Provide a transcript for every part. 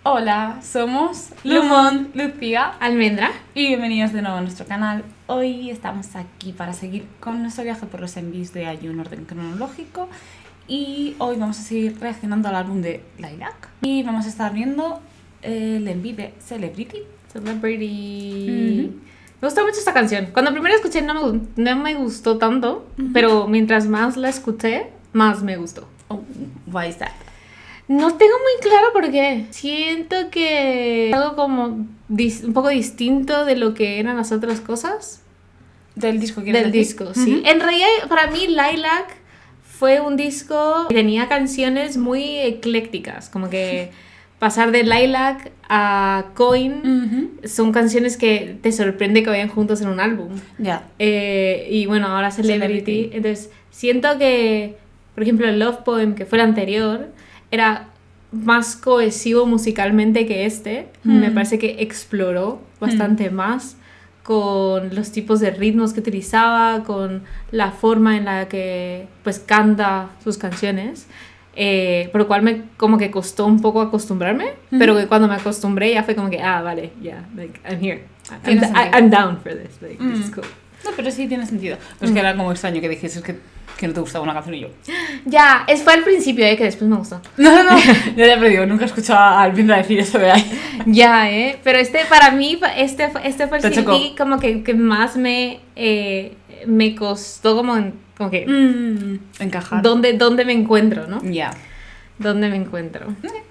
Hola, somos Lumon, Lucía Almendra. y bienvenidos de nuevo a nuestro canal. Hoy estamos aquí para seguir con nuestro viaje por los MVs de IU en orden cronológico y hoy vamos a seguir reaccionando al álbum de Lilac y vamos a estar viendo el MV de Celebrity. Me gusta mucho esta canción. Cuando primero escuché no me gustó tanto, pero mientras más la escuché, más me gustó. Oh, why is that? No tengo muy claro por qué. Siento que es algo como un poco distinto de lo que eran las otras cosas. Del disco, ¿quieres Del decir? disco, sí. En realidad, para mí, Lilac fue un disco que tenía canciones muy eclécticas. Como que pasar de Lilac a Coin son canciones que te sorprende que vayan juntos en un álbum. Ya. Y bueno, ahora Celebrity. Entonces, siento que, por ejemplo, el Love Poem, que fue el anterior, era más cohesivo musicalmente que este. Me parece que exploró bastante más con los tipos de ritmos que utilizaba, con la forma en la que pues canta sus canciones, por lo cual como que costó un poco acostumbrarme, pero que cuando me acostumbré ya fue como que, vale, yeah, like, I'm here. I'm down for this, like, this is cool. No, pero sí tiene sentido. Pero es que era como extraño que dijese que no te gustaba una canción y yo. Ya, fue al principio, que después me gustó. No, yo ya digo, nunca he escuchado a Almendra decir eso de ahí. Ya, pero para mí, este fue el Te chocó. CD como que más me costó como que Encajar. ¿Dónde me encuentro, no? Ya. ¿Dónde me encuentro?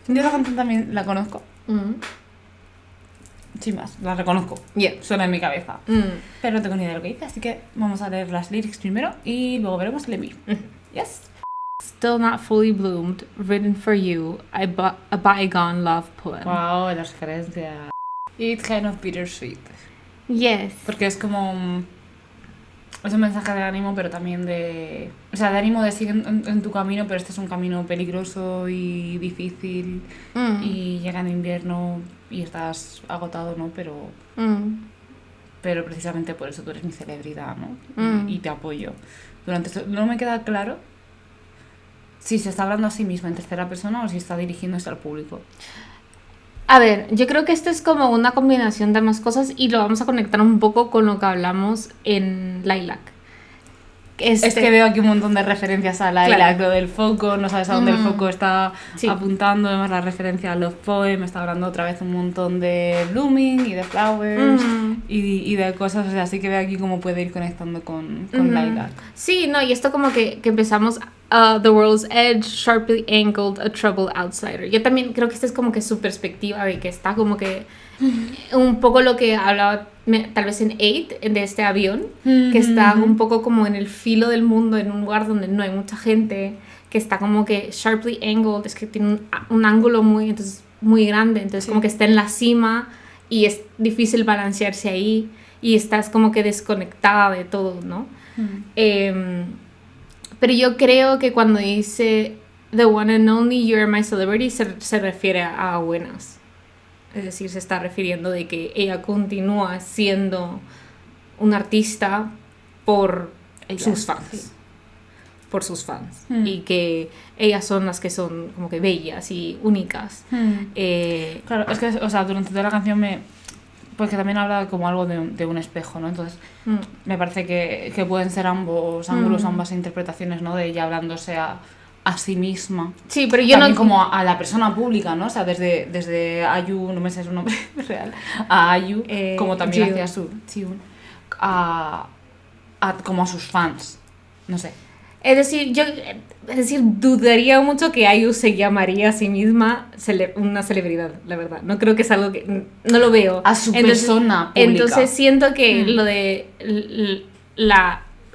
Yo la canción también la conozco. Sin más, la reconozco. Yeah. Suena en mi cabeza. Pero no tengo ni idea de lo que dice, así que vamos a leer las lyrics primero y luego veremos el MV. Yes. Still not fully bloomed, written for you, a bygone love poem. Wow, la referencia. It's kind of bittersweet. Yes. Porque es como... Es un mensaje de ánimo, pero también de... O sea, de ánimo de seguir en tu camino, pero este es un camino peligroso y difícil. Y llega en invierno y estás agotado, ¿no? Pero precisamente por eso tú eres mi celebridad, ¿no? Y te apoyo. Durante esto no me queda claro si se está hablando a sí misma en tercera persona o si está dirigiéndose al público. A ver, yo creo que esto es como una combinación de más cosas y lo vamos a conectar un poco con lo que hablamos en Lilac. Es que veo aquí un montón de referencias a Lilac, lo del foco, no sabes a dónde el foco está apuntando, además la referencia a Love Poem, está hablando otra vez un montón de Blooming y de Flowers y de cosas, o sea, sí que veo aquí cómo puede ir conectando con Lilac. Sí, no, y esto como que empezamos The World's Edge, Sharply Angled, a Troubled Outsider. Yo también creo que esta es como que su perspectiva de que está como que un poco lo que hablaba tal vez en 8, de este avión, que está un poco como en el filo del mundo, en un lugar donde no hay mucha gente, que está como que sharply angled, es que tiene un ángulo muy grande, entonces como que está en la cima y es difícil balancearse ahí y estás como que desconectada de todo, ¿no? Pero yo creo que cuando dice The one and only, you're my celebrity, se refiere a buenas. Es decir, se está refiriendo de que ella continúa siendo una artista por sus fans. Sí. Por sus fans. Y que ellas son las que son como que bellas y únicas. Claro, es que, o sea, durante toda la canción porque también habla como algo de un espejo, ¿no? Entonces, me parece que pueden ser ambos ángulos, ambas interpretaciones, ¿no? De ella hablándose a sí misma. Sí, pero yo también como a la persona pública, ¿no? O sea, desde IU, no me sé su nombre real, a IU, como también hacia su... como a sus fans, no sé. Es decir, dudaría mucho que IU se llamaría a sí misma una celebridad, la verdad. No creo que es algo que... No lo veo. A su persona pública. Entonces siento que lo de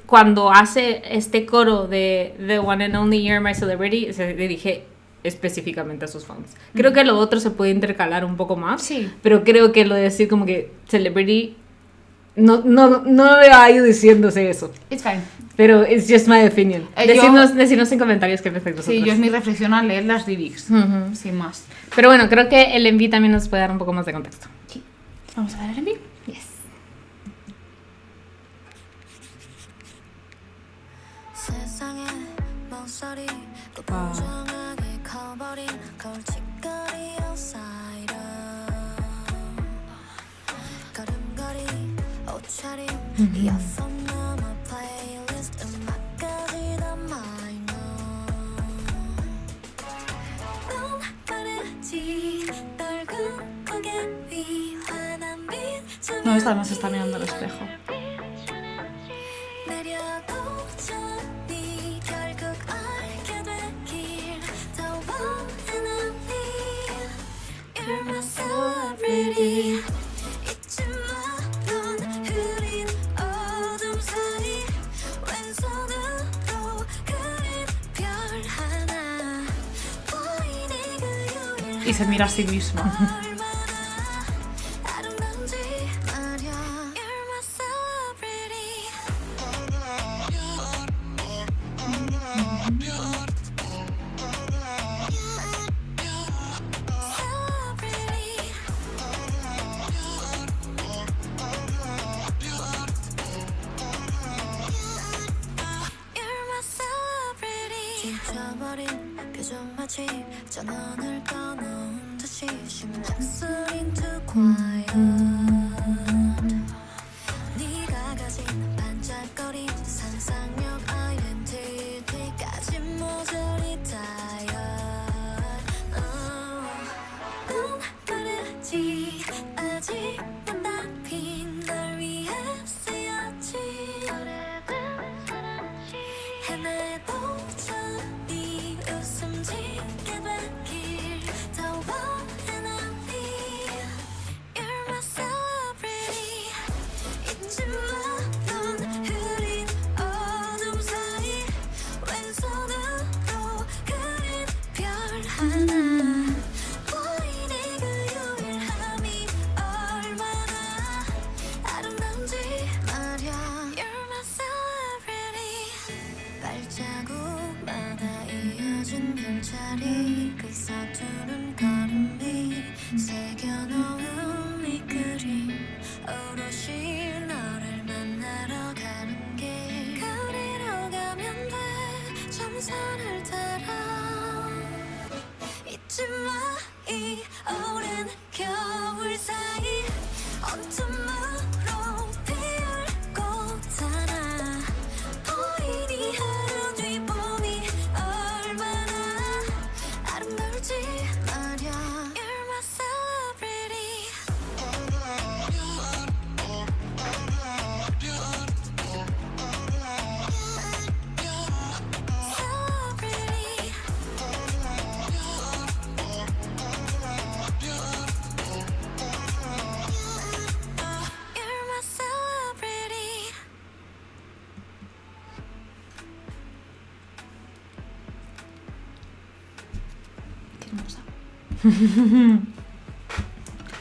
cuando hace este coro de The one and only, you're my celebrity, se dirige específicamente a sus fans. Creo que lo otro se puede intercalar un poco más, pero creo que lo de decir como que celebrity... No veo a IU diciéndose eso. It's fine. Pero it's just my opinion. Decidnos en comentarios qué pensáis vosotros. Sí, yo es mi reflexión al leer las lyrics, sin más. Pero bueno, creo que el MV también nos puede dar un poco más de contexto. Sí. ¿Vamos a ver el MV? Yes. Wow. No, esta además está mirando al espejo. Y se mira a sí misma.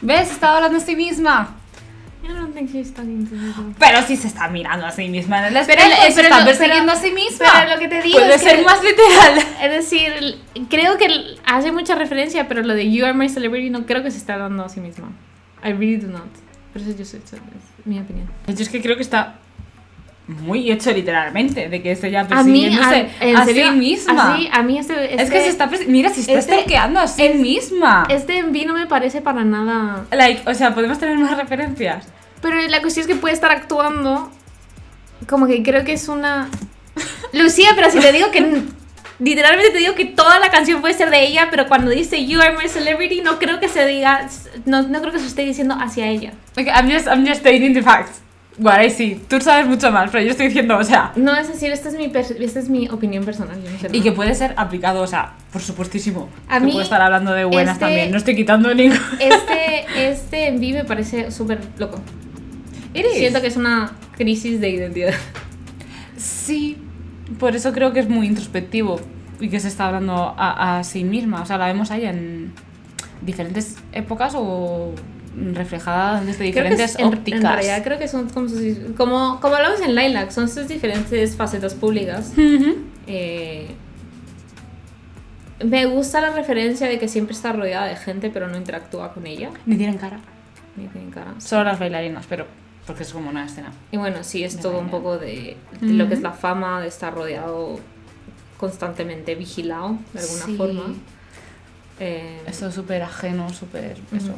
¿Ves? Estaba hablando a sí misma. I don't think she's talking to herself. Pero sí se está mirando a sí misma en el espejo, se está persiguiendo a sí misma. Pero lo que te digo puede es ser que, más literal. Es decir, creo que hace mucha referencia, pero lo de You Are My Celebrity no creo que se está dando a sí misma. I really do not. Pero eso es mi opinión. Yo es que creo que está muy hecho literalmente, de que esté ya persiguiéndose a sí misma. Así, a mí es que se está mira, se está stalkeando a sí misma. Este enví no me parece para nada... O sea, podemos tener más referencias. Pero la cuestión es que puede estar actuando como que creo que es una... Lucía, pero si te digo que... Literalmente te digo que toda la canción puede ser de ella, pero cuando dice You Are My Celebrity no creo que se diga... No creo que se esté diciendo hacia ella. Okay, I'm just stating the facts. What I see. Tú sabes mucho más, pero yo estoy diciendo, o sea... No, es decir, esta es mi opinión personal. Yo no sé y nada. que puede ser aplicado, o sea, por supuestísimo. A que mí, puede estar hablando de buenas también. No estoy quitando ningún... Este enví me parece súper loco. Siento que es una crisis de identidad. Sí, por eso creo que es muy introspectivo y que se está hablando a sí misma. O sea, la vemos ahí en diferentes épocas o reflejada desde diferentes ópticas. En realidad creo que son como hablamos en Lilac, son sus diferentes facetas públicas. Me gusta la referencia de que siempre está rodeada de gente pero no interactúa con ella. Ni tienen cara. Sí. Solo las bailarinas, pero porque es como una escena. Y bueno, sí, es todo un poco de lo que es la fama de estar rodeado, constantemente vigilado de alguna forma. Esto es súper ajeno, súper eso,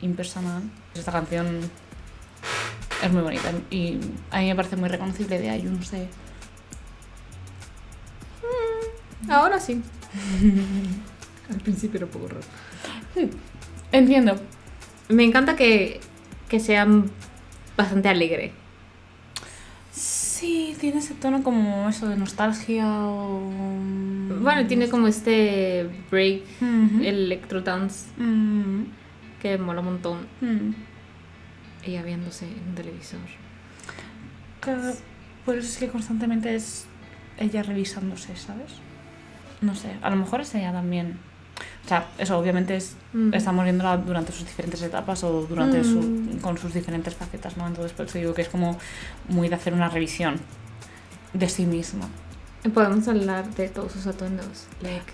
impersonal. Esta canción Es muy bonita y a mí me parece muy reconocible de IU, no sé. Ahora sí. Al principio era un poco raro. Entiendo. Me encanta que sea bastante alegre. Sí, tiene ese tono como eso de nostalgia o... Bueno, tiene como este break, Ujú. electro dance, Mm. que mola un montón. Mm. Ella viéndose en un televisor. Claro, por eso es que constantemente es ella revisándose, ¿sabes? No sé, a lo mejor es ella también. O sea, eso obviamente estamos viéndola durante sus diferentes etapas o durante con sus diferentes facetas, ¿no? Entonces por eso digo que es como muy de hacer una revisión de sí misma. Podemos hablar de todos sus atuendos. Like,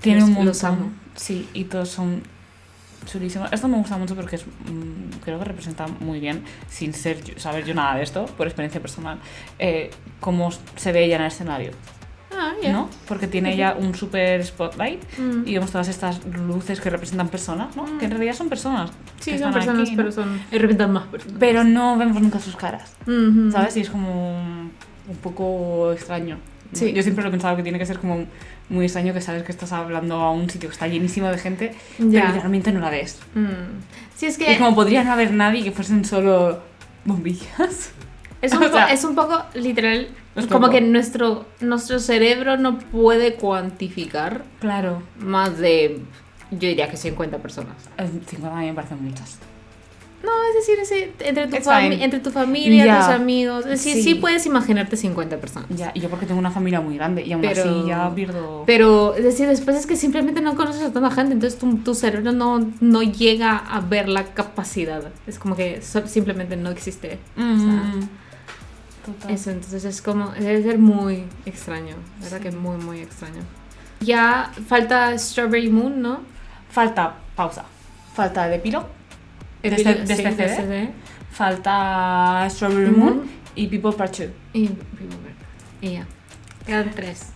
Tiene un montón. los amo. Sí, y todos son chulísimos. Esto me gusta mucho porque es, creo que representa muy bien, sin saber yo nada de esto, por experiencia personal, cómo se ve ella en el escenario. ¿No? Porque tiene ella un super spotlight y vemos todas estas luces que representan personas, ¿no? Que en realidad son personas. Sí, son personas, aquí, pero ¿no? representan más personas. Pero no vemos nunca sus caras, ¿sabes? Y es como un poco extraño. Sí. Yo siempre lo he pensado que tiene que ser como muy extraño que sabes que estás hablando a un sitio que está llenísimo de gente, pero realmente no la ves. Sí, es que... Y como podría no haber nadie que fuesen solo bombillas. Es un poco literal, como que nuestro cerebro no puede cuantificar más de, yo diría que 50 personas. 50 a mí me parecen muchas. No, es decir, entre tu familia, tus amigos, es decir, sí puedes imaginarte 50 personas. Ya, y yo porque tengo una familia muy grande y aún así ya pierdo... Pero, es decir, después es que simplemente no conoces a tanta gente, entonces tu cerebro no llega a ver la capacidad. Es como que simplemente no existe. O sea, total. Eso, entonces es como, debe ser muy extraño, ¿verdad? Que muy, muy extraño. Ya falta Strawberry Moon, ¿no? Falta el epílogo de este CD. Falta Strawberry Moon y People Part 2. Y ya. Quedan 3.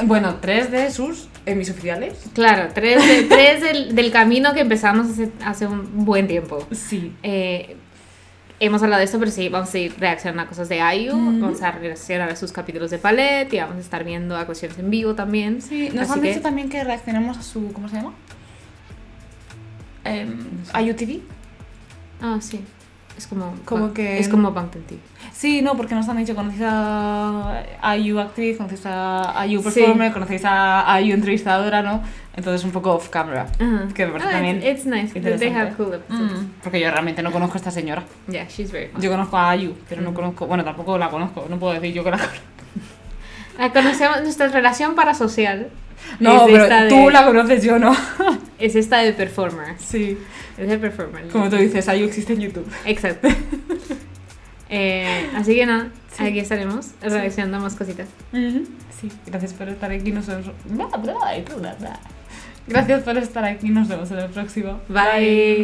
Bueno, 3 de sus mis oficiales. Claro, 3 del camino que empezamos hace un buen tiempo. Sí. Hemos hablado de esto, pero sí, vamos a ir reaccionando a cosas de IU, vamos a reaccionar a sus capítulos de Palette y vamos a estar viendo actuaciones en vivo también. Sí, nos han dicho también que reaccionemos a su, ¿cómo se llama? IU TV. Ah, sí. Es como que... Es como Bangtan TV. Sí, no, porque nos han dicho, conocéis a IU actriz, conocéis a IU performer, conocéis a IU entrevistadora, ¿no? Entonces un poco off camera, que me parece también it's nice. They have cool episodes. Porque yo realmente no conozco a esta señora. Yeah, she's very fun. Yo conozco a IU, pero no conozco, bueno, tampoco la conozco, no puedo decir yo que la conozco. La conocemos, nuestra relación parasocial. No, pero tú la conoces, yo no. Es esta de performer. Sí. Es de performer. Como tú dices, IU existe en YouTube. Exacto. Así que nada, aquí estaremos reaccionando a más cositas. Sí, gracias por estar aquí. Gracias por estar aquí. Nos vemos en el próximo. Bye.